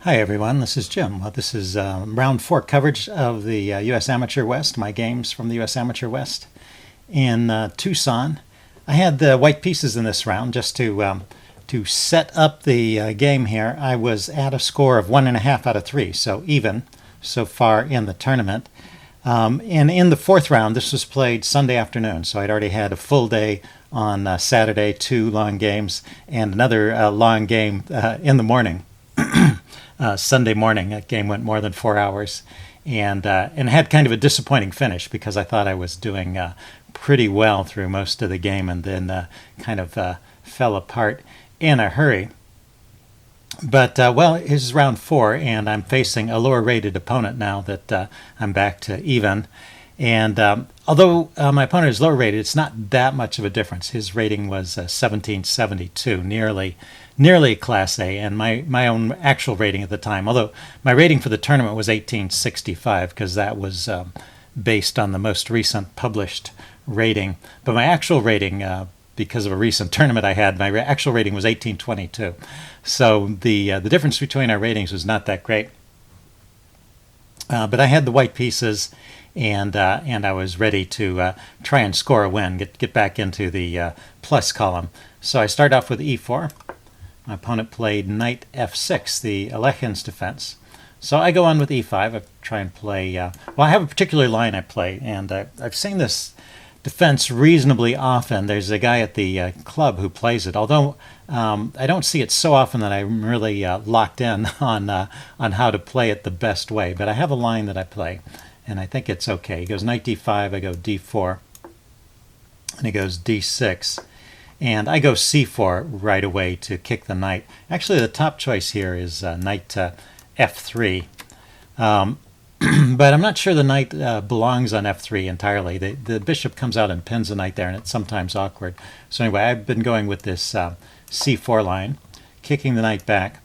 Hi everyone, this is Jim. This is round 4 coverage of the U.S. Amateur West, my games from the U.S. Amateur West in Tucson. I had the white pieces in this round just to set up the game here. I was at a score of 1.5 out of 3, so even so far in the tournament. And in the 4th round, this was played Sunday afternoon, so I'd already had a full day on Saturday, 2 long games, and another long game in the morning. Sunday morning. That game went more than 4 hours, and had kind of a disappointing finish because I thought I was doing pretty well through most of the game, and then kind of fell apart in a hurry. But well, it's round 4, and I'm facing a lower-rated opponent now that I'm back to even. And although my opponent is lower rated, it's not that much of a difference. His rating was 1772, nearly Class A, and my own actual rating at the time, although my rating for the tournament was 1865 because that was based on the most recent published rating. But my actual rating, because of a recent tournament I had, my actual rating was 1822. So the difference between our ratings was not that great. But I had the white pieces, and I was ready to try and score a win, get back into the plus column. So I start off with e4. My opponent played knight f6, the Alekhine's defense. So I go on with e5. I try and play. Well, I have a particular line I play, and I've seen this defense reasonably often. There's a guy at the club who plays it, although I don't see it so often that I'm really locked in on how to play it the best way. But I have a line that I play, and I think it's okay. He goes knight d5, I go d4, and he goes d6. And I go c4 right away to kick the knight. Actually, the top choice here is knight f3. But I'm not sure the knight belongs on f3 entirely. The bishop comes out and pins the knight there, and it's sometimes awkward. So anyway, I've been going with this c4 line, kicking the knight back,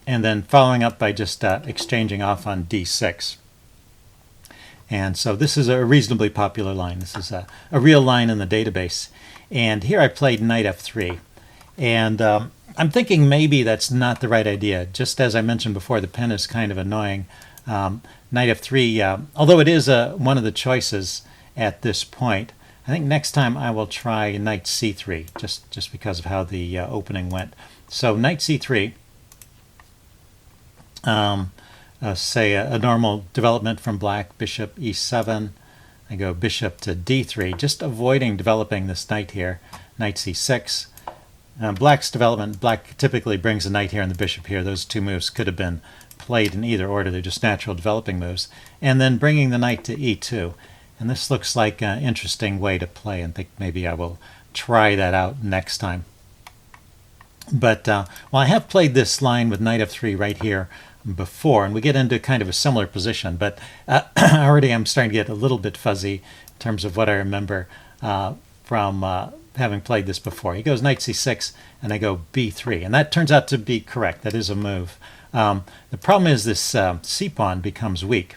and then following up by just exchanging off on d6. And so this is a reasonably popular line. This is a real line in the database. And here I played knight f3. And I'm thinking maybe that's not the right idea. Just as I mentioned before, the pin is kind of annoying. Knight f3, although it is one of the choices at this point, I think next time I will try knight c3, just because of how the opening went. So knight c3, say a normal development from black, bishop e7. I go bishop to d3, just avoiding developing this knight here. Knight c6. Black's development, black typically brings a knight here and the bishop here. Those two moves could have been played in either order. They're just natural developing moves. And then bringing the knight to e2. And this looks like an interesting way to play, and think maybe I will try that out next time. But well, I have played this line with knight f3 right here before, and we get into kind of a similar position, but already I'm starting to get a little bit fuzzy in terms of what I remember from having played this before. He goes knight c6, and I go b3, and that turns out to be correct. That is a move. The problem is this c-pawn becomes weak,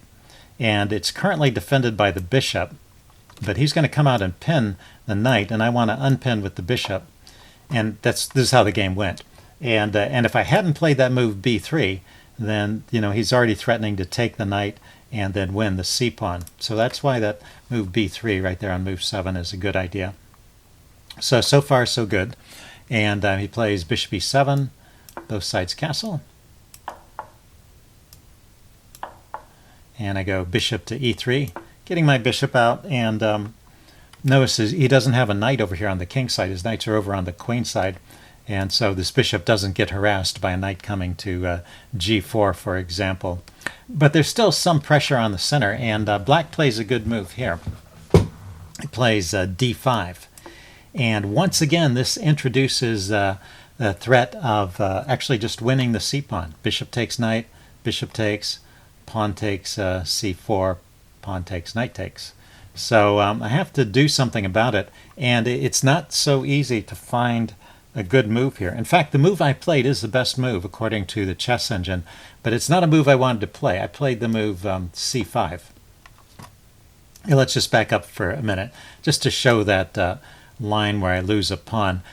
and it's currently defended by the bishop, but he's going to come out and pin the knight, and I want to unpin with the bishop, and this is how the game went. And if I hadn't played that move b3, then he's already threatening to take the knight and then win the c-pawn. So that's why that move b3 right there on move 7 is a good idea. So far so good. And he plays bishop e7, both sides castle. And I go bishop to e3, getting my bishop out, and notice he doesn't have a knight over here on the king side. His knights are over on the queen side. And so this bishop doesn't get harassed by a knight coming to g4, for example. But there's still some pressure on the center, and black plays a good move here. He plays d5. And once again, this introduces the threat of actually just winning the c-pawn. Bishop takes knight, bishop takes, pawn takes c4, pawn takes, knight takes. So I have to do something about it, and it's not so easy to find a good move here. In fact, the move I played is the best move according to the chess engine, but it's not a move I wanted to play. I played the move c5. Let's just back up for a minute, just to show that line where I lose a pawn.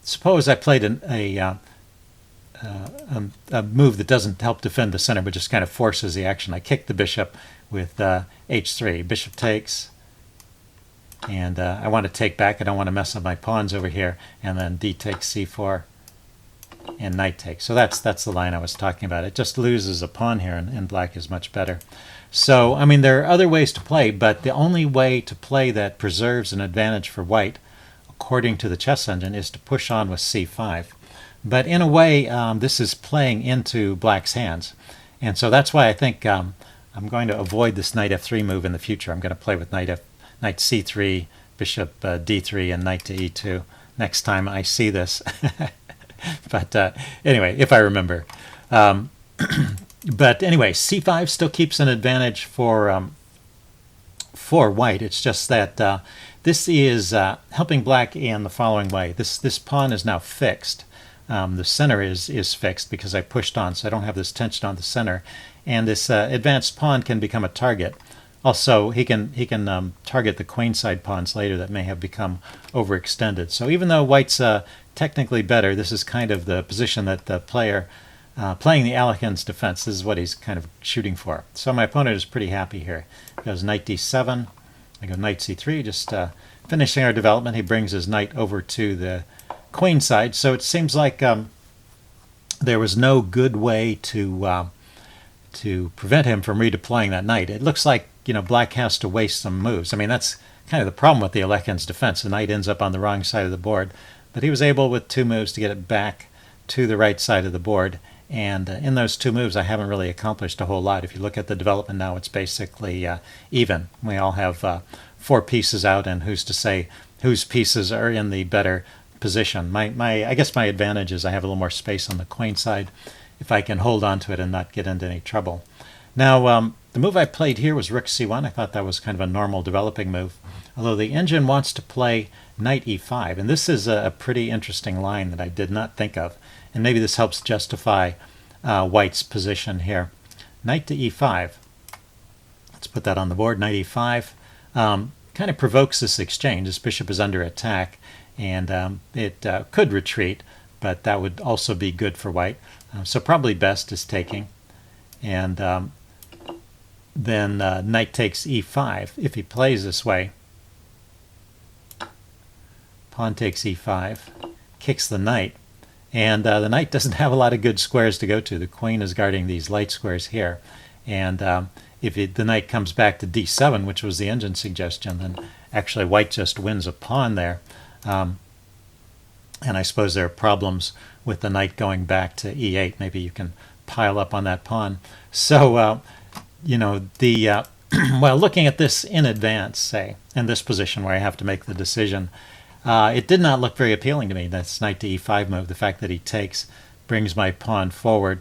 Suppose I played a a move that doesn't help defend the center, but just kind of forces the action. I kick the bishop with h3. Bishop takes, and I want to take back. I don't want to mess up my pawns over here. And then d takes c4, and knight takes. So that's the line I was talking about. It just loses a pawn here, and black is much better. So, I mean, there are other ways to play, but the only way to play that preserves an advantage for white, according to the chess engine, is to push on with c5. But in a way, this is playing into black's hands. And so that's why I think I'm going to avoid this knight f3 move in the future. I'm going to play with knight c3, bishop d3, and knight to e2 next time I see this. But anyway, if I remember. But anyway, c5 still keeps an advantage for white. It's just that this is helping black in the following way. This pawn is now fixed. The center is fixed because I pushed on, so I don't have this tension on the center. And this advanced pawn can become a target. Also, he can target the queenside pawns later that may have become overextended. So even though white's technically better, this is kind of the position that the player playing the Aлекhine's defense, this is what he's kind of shooting for. So my opponent is pretty happy here. He goes knight d7, I go knight c3, just finishing our development. He brings his knight over to the queen side. So it seems like there was no good way to prevent him from redeploying that knight. It looks like, you know, black has to waste some moves. I mean, that's kind of the problem with the Alechine's defense. The knight ends up on the wrong side of the board. But he was able with 2 moves to get it back to the right side of the board. And in those 2 moves, I haven't really accomplished a whole lot. If you look at the development now, it's basically even. We all have 4 pieces out, and who's to say whose pieces are in the better position. I guess my advantage is I have a little more space on the queen side if I can hold on to it and not get into any trouble. Now, the move I played here was rook c1. I thought that was kind of a normal developing move, although the engine wants to play knight e5, and this is a pretty interesting line that I did not think of, and maybe this helps justify white's position here. Knight to e5. Let's put that on the board. Knight e5 kind of provokes this exchange. This bishop is under attack, and it could retreat, but that would also be good for white. So probably best is taking, and then knight takes e5. If he plays this way, pawn takes e5, kicks the knight, and the knight doesn't have a lot of good squares to go to. The queen is guarding these light squares here, and if the knight comes back to d7, which was the engine suggestion, then actually white just wins a pawn there. And I suppose there are problems with the knight going back to e8. Maybe you can pile up on that pawn. So, you know, the well, looking at this in advance, say, in this position where I have to make the decision, it did not look very appealing to me, this knight to e5 move. The fact that he takes brings my pawn forward,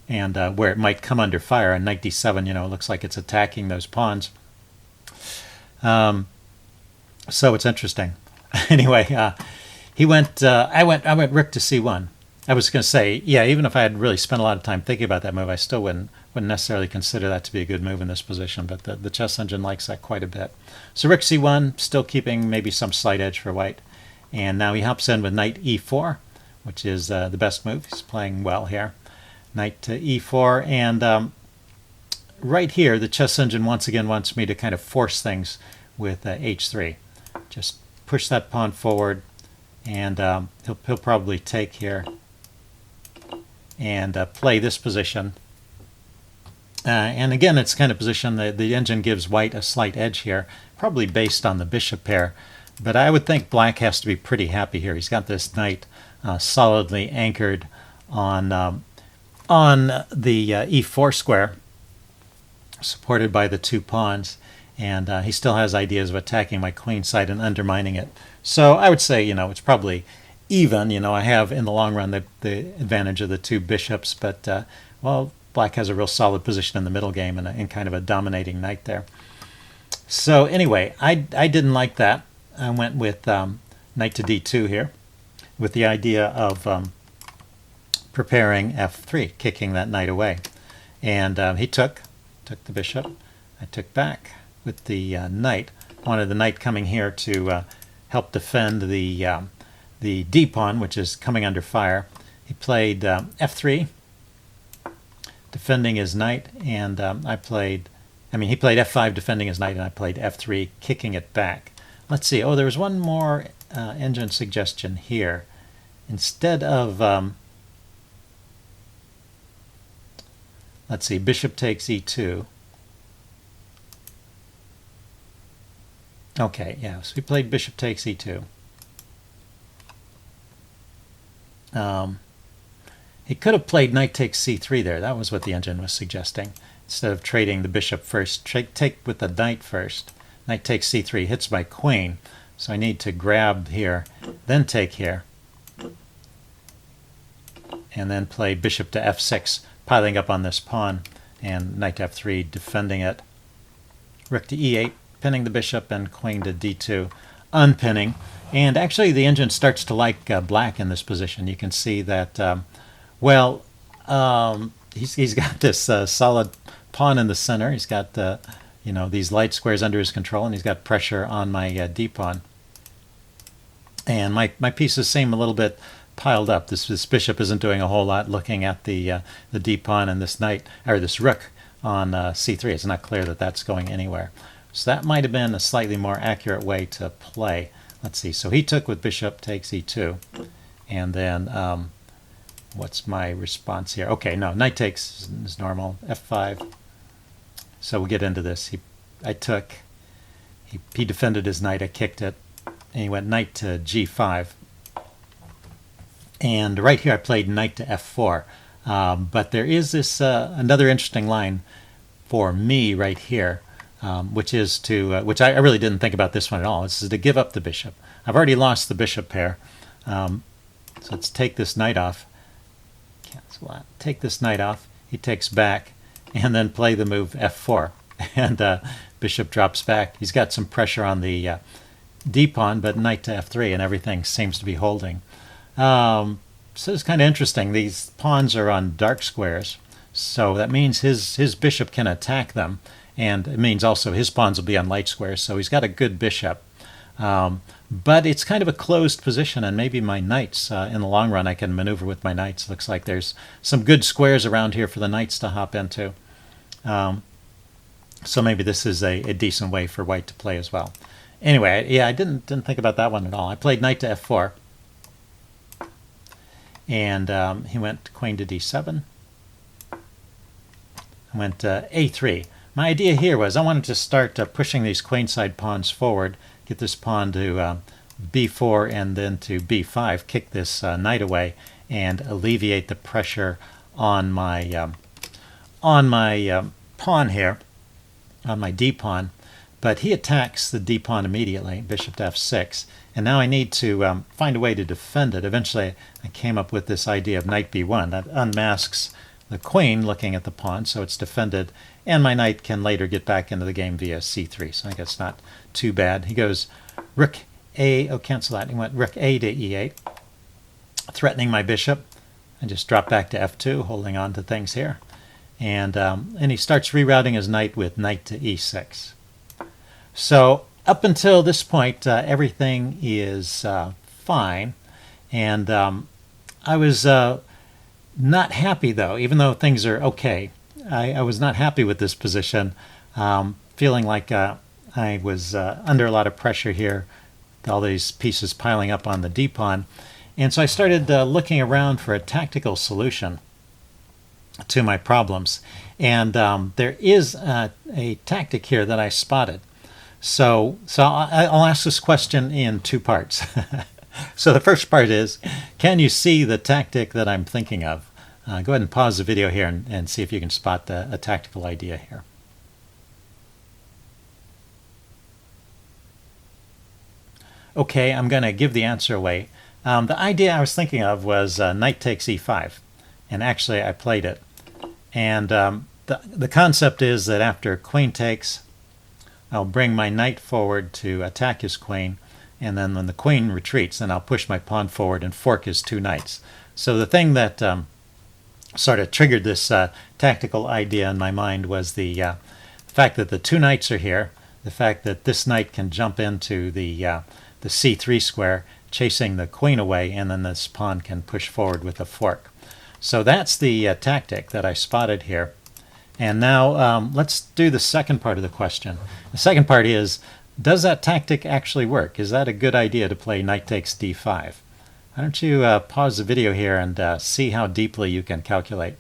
and where it might come under fire. And knight d7, you know, it looks like it's attacking those pawns. So it's interesting. Anyway, he went. I went rook to c1. I was going to say, yeah, even if I had really spent a lot of time thinking about that move, I still wouldn't necessarily consider that to be a good move in this position. But the chess engine likes that quite a bit. So rook c1, still keeping maybe some slight edge for white. And now he hops in with knight e4, which is the best move. He's playing well here. Knight to e4, and right here, the chess engine once again wants me to kind of force things with h3. Just push that pawn forward, and he'll probably take here and play this position. And again, it's kind of position that the engine gives white a slight edge here, probably based on the bishop pair. But I would think black has to be pretty happy here. He's got this knight solidly anchored on the e4 square, supported by the 2 pawns, and he still has ideas of attacking my queen side and undermining it. So I would say, you know, it's probably even. You know, I have in the long run the advantage of the 2 bishops, but well, black has a real solid position in the middle game and kind of a dominating knight there. So anyway, I didn't like that. I went with knight to d2 here, with the idea of preparing f3, kicking that knight away. And he took the bishop. I took back with the knight. Wanted the knight coming here to help defend the d pawn, which is coming under fire. he played f3, defending his knight, and he played f5 defending his knight, and I played f3 kicking it back. Let's see. Oh, there was one more engine suggestion here. Instead of let's see, bishop takes e2. Okay, yeah, so we played bishop takes e2. He could have played knight takes c3 there. That was what the engine was suggesting. Instead of trading the bishop first, take with the knight first. Knight takes c3, hits my queen. So I need to grab here, then take here. And then play bishop to f6, piling up on this pawn, and knight to f3, defending it. Rook to e8, pinning the bishop, and queen to d2, unpinning. And actually the engine starts to like black in this position. You can see that, he's got this solid pawn in the center. He's got these light squares under his control, and he's got pressure on my d-pawn. And my pieces seem a little bit piled up. This bishop isn't doing a whole lot, looking at the d-pawn and this knight, or this rook on c3. It's not clear that that's going anywhere. So that might have been a slightly more accurate way to play. Let's see. So he took with bishop takes e2. And then what's my response here? Okay, no, knight takes is normal. f5. So we'll get into this. I took. He defended his knight. I kicked it. And he went knight to g5. And right here I played knight to f4. But there is this another interesting line for me right here, which is to which I really didn't think about this one at all. This is to give up the bishop. I've already lost the bishop pair. So let's take this knight off. Cancel that. Take this knight off. He takes back, and then play the move f4. And bishop drops back. He's got some pressure on the d-pawn, but knight to f3, and everything seems to be holding. So it's kind of interesting. These pawns are on dark squares, so that means his bishop can attack them, and it means also his pawns will be on light squares, so he's got a good bishop. But it's kind of a closed position, and maybe my knights, in the long run, I can maneuver with my knights. Looks like there's some good squares around here for the knights to hop into. So maybe this is a decent way for white to play as well. Anyway, yeah, I didn't think about that one at all. I played knight to f4. And he went queen to d7. I went a3. My idea here was I wanted to start pushing these queenside pawns forward, get this pawn to b4 and then to b5, kick this knight away, and alleviate the pressure on my pawn here, on my d-pawn. But he attacks the d-pawn immediately, bishop to f6, and now I need to find a way to defend it. Eventually I came up with this idea of knight b1. That unmasks the queen looking at the pawn, so it's defended, and my knight can later get back into the game via c3, so I guess not too bad. He goes rook a, oh, cancel that. He went rook a to e8, threatening my bishop. I just drop back to f2, holding on to things here. And he starts rerouting his knight with knight to e6. So up until this point, everything is fine. And I was not happy, though, even though things are okay. I was not happy with this position, feeling like I was under a lot of pressure here, all these pieces piling up on the d-pawn. And so I started looking around for a tactical solution to my problems. And there is a tactic here that I spotted. So I'll ask this question in two parts. So the first part is, can you see the tactic that I'm thinking of? Go ahead and pause the video here and see if you can spot a tactical idea here. Okay, I'm going to give the answer away. The idea I was thinking of was knight takes e5, and actually I played it. And the concept is that after queen takes, I'll bring my knight forward to attack his queen, and then when the queen retreats, then I'll push my pawn forward and fork his two knights. So the thing that sort of triggered this tactical idea in my mind was the fact that the two knights are here, the fact that this knight can jump into the c3 square, chasing the queen away, and then this pawn can push forward with a fork. So that's the tactic that I spotted here. And now let's do the second part of the question. The second part is, does that tactic actually work? Is that a good idea to play knight takes d5? Why don't you pause the video here and see how deeply you can calculate.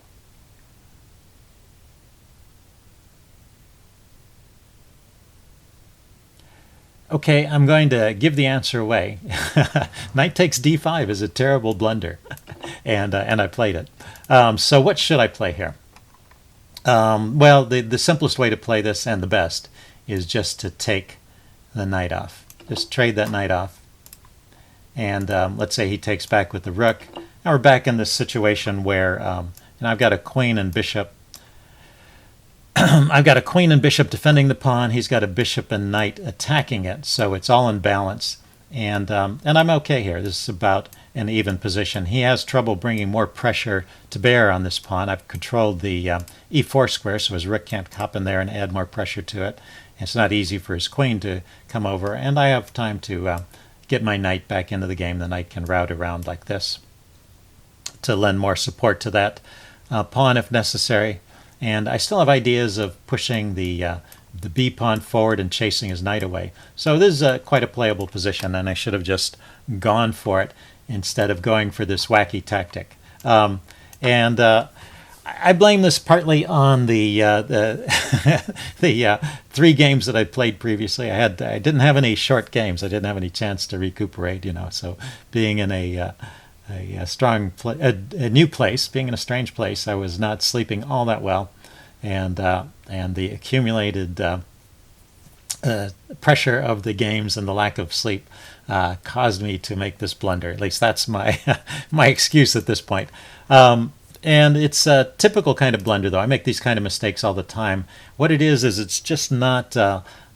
Okay, I'm going to give the answer away. Knight takes d5 is a terrible blunder, and I played it. So what should I play here? Well, the simplest way to play this, and the best, is just to take the knight off. Just trade that knight off. And let's say he takes back with the rook. Now we're back in this situation where I've got a queen and bishop. I've got a queen and bishop defending the pawn. He's got a bishop and knight attacking it, so it's all in balance. And I'm okay here. This is about an even position. He has trouble bringing more pressure to bear on this pawn. I've controlled the e4 square, so his rook can't hop in there and add more pressure to it. It's not easy for his queen to come over, and I have time to get my knight back into the game. The knight can route around like this to lend more support to that pawn if necessary. And I still have ideas of pushing the b pawn forward and chasing his knight away. So this is quite a playable position, and I should have just gone for it instead of going for this wacky tactic. I blame this partly on the the 3 games that I played previously. I didn't have any short games. I didn't have any chance to recuperate. So being in a new place, being in a strange place, I was not sleeping all that well, and the accumulated pressure of the games and the lack of sleep caused me to make this blunder. At least that's my my excuse at this point. And it's a typical kind of blunder, though. I make these kind of mistakes all the time. What it is it's just not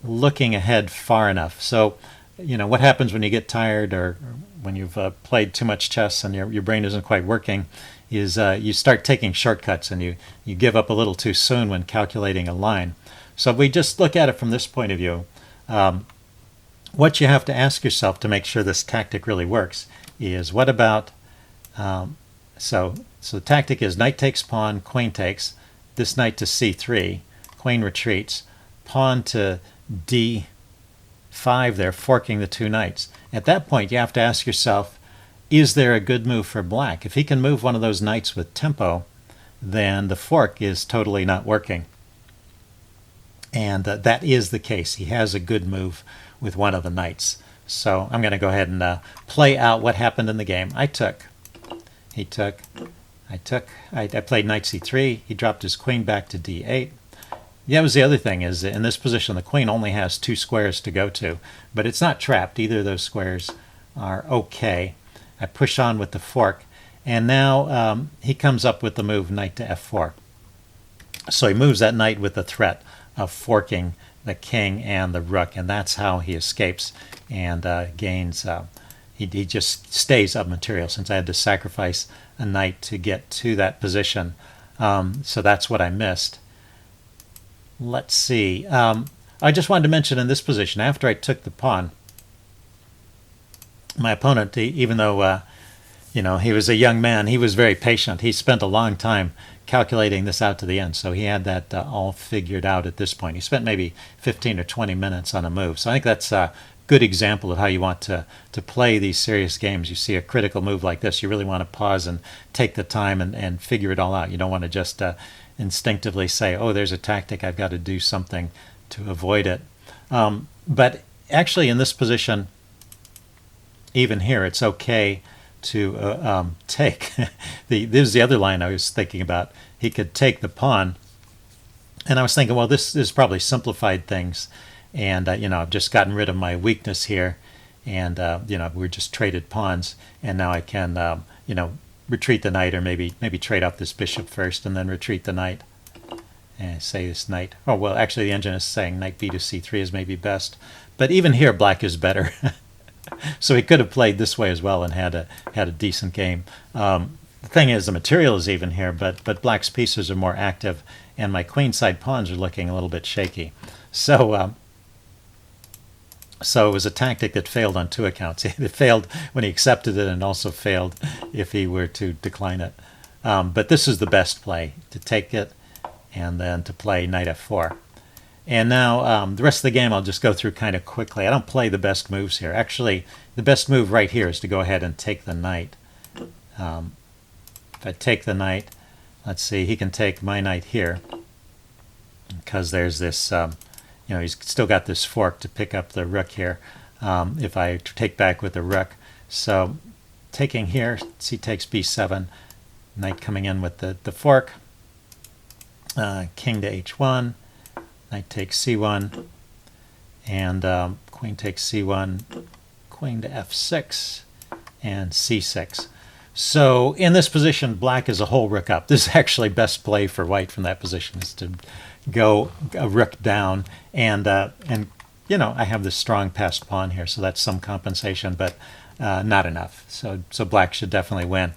looking ahead far enough. So, what happens when you get tired or when you've played too much chess and your brain isn't quite working is you start taking shortcuts, and you give up a little too soon when calculating a line. So if we just look at it from this point of view, what you have to ask yourself to make sure this tactic really works is, what about, so the tactic is knight takes pawn, queen takes, this knight to c3, queen retreats, pawn to d5 there, forking the 2 knights. At that point, you have to ask yourself, is there a good move for black? If he can move one of those knights with tempo, then the fork is totally not working. And that is the case. He has a good move with one of the knights. So I'm going to go ahead and play out what happened in the game. I played knight c3. He dropped his queen back to d8. That was the other thing, is in this position the queen only has 2 squares to go to, but it's not trapped. Either of those squares are okay. I push on with the fork, and now he comes up with the move knight to f4. So he moves that knight with the threat of forking the king and the rook, and that's how he escapes and gains. He just stays up material, since I had to sacrifice a knight to get to that position. So that's what I missed. Let's see. I just wanted to mention in this position, after I took the pawn, my opponent, even though he was a young man, he was very patient. He spent a long time calculating this out to the end, so he had that all figured out at this point. He spent maybe 15 or 20 minutes on a move. So I think that's a good example of how you want to play these serious games. You see a critical move like this, you really want to pause and take the time and figure it all out. You don't want to just instinctively say, oh, there's a tactic, I've got to do something to avoid it. But actually in this position, even here, it's okay to take. This is the other line I was thinking about. He could take the pawn, and I was thinking, well, this is probably simplified things, and I've just gotten rid of my weakness here, and we're just traded pawns, and now I can retreat the knight, or maybe trade off this bishop first and then retreat the knight, and say this knight. Oh, well, actually the engine is saying knight b to c3 is maybe best, but even here black is better. So he could have played this way as well and had a decent game. The thing is, the material is even here, but black's pieces are more active, and my queenside pawns are looking a little bit shaky. So So it was a tactic that failed on two accounts. It failed when he accepted it, and also failed if he were to decline it. But this is the best play, to take it and then to play knight f4. And now the rest of the game I'll just go through kind of quickly. I don't play the best moves here. Actually, the best move right here is to go ahead and take the knight. If I take the knight, let's see, he can take my knight here, because there's this, he's still got this fork to pick up the rook here if I take back with the rook. So taking here, he takes b7, knight coming in with the fork, king to h1, knight takes c1, and queen takes c1, queen to f6, and c6. So in this position, black is a whole rook up. This is actually best play for white from that position, is to go a rook down, and I have this strong passed pawn here, so that's some compensation, but not enough. So black should definitely win.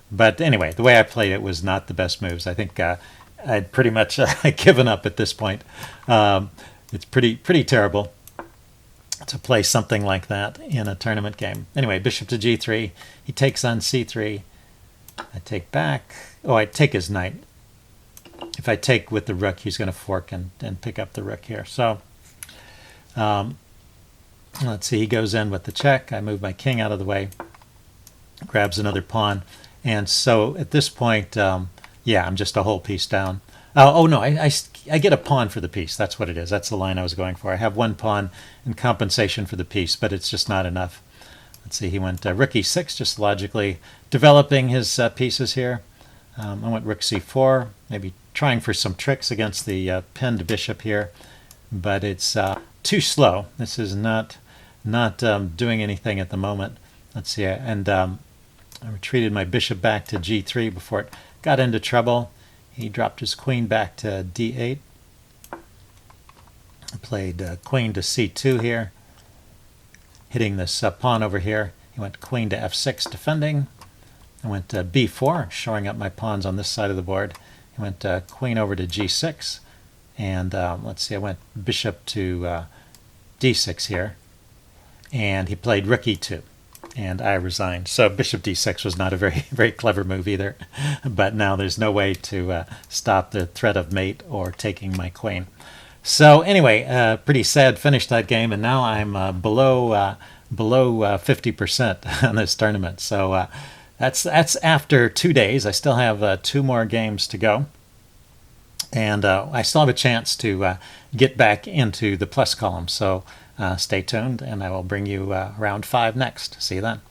But anyway, the way I played it was not the best moves. I think I'd pretty much given up at this point. It's pretty terrible to play something like that in a tournament game. Anyway, bishop to g3. He takes on c3. I take back. Oh, I take his knight. If I take with the rook, he's going to fork and pick up the rook here. So let's see. He goes in with the check. I move my king out of the way. Grabs another pawn. And so at this point, yeah, I'm just a whole piece down. Oh no, I get a pawn for the piece. That's what it is. That's the line I was going for. I have one pawn in compensation for the piece, but it's just not enough. Let's see, he went rook e6, just logically developing his pieces here. I went rook c4, maybe trying for some tricks against the pinned bishop here, but it's too slow. This is not doing anything at the moment. Let's see, and I retreated my bishop back to g3 before it got into trouble. He dropped his queen back to d8. I played queen to c2 here, hitting this pawn over here. He went queen to f6 defending. I went b4, shoring up my pawns on this side of the board. He went queen over to g6. And let's see, I went bishop to d6 here. And he played rook e2. And I resigned. So bishop d6 was not a very clever move either. But now there's no way to stop the threat of mate or taking my queen. So anyway, pretty sad finish that game, and now I'm below 50% on this tournament. So that's after 2 days. I still have 2 more games to go, and I still have a chance to get back into the plus column. So stay tuned, and I will bring you round 5 next. See you then.